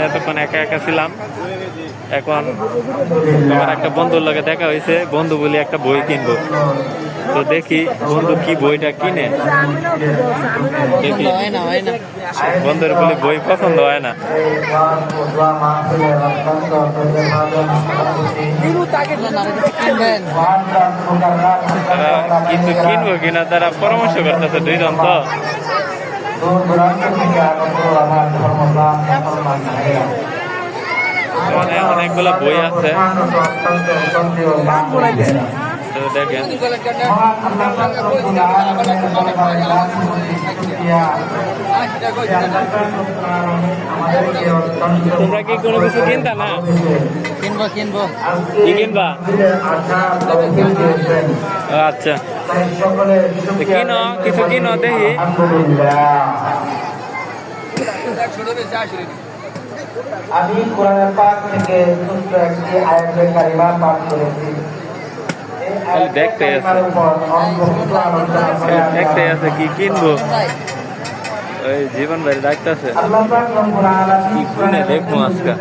এতক্ষণ একা একা ছিলাম, এখন আমার একটা বন্ধুর লগে দেখা হয়েছে। বন্ধু বলি একটা বই কিনবো, তো দেখি বন্ধু কি বইটা কিনে। দেখি বন্ধুর বলি বই পছন্দ হয় না, তারা কিছু কিনবো কিনা তারা পরামর্শ করতেছে দুইজন। তো মানে অনেকগুলো বই আছে, তো দেখেন তোমরা কি কোনো কিছু কিনতা না? কিনবো কি কিনবা? আচ্ছা কিনো, কিছু কিনো দেখি। আমি কোরআনের পাক থেকে ছোট্ট একটি আয়াতের কারিমা পাঠ করেছি। দেখতে আছে কি কিনবো, ওই জীবন ভাই ডাকতেছে কি কিনে দেখবো আজকে।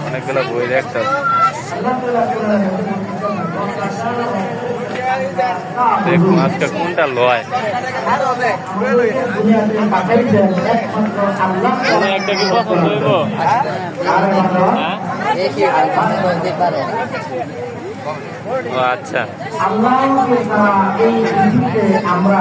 অনেকগুলো বই দেখতে দেখুন আজকে কোনটা লয়। একটা কি পছন্দ হইব? ও আচ্ছা, আমরা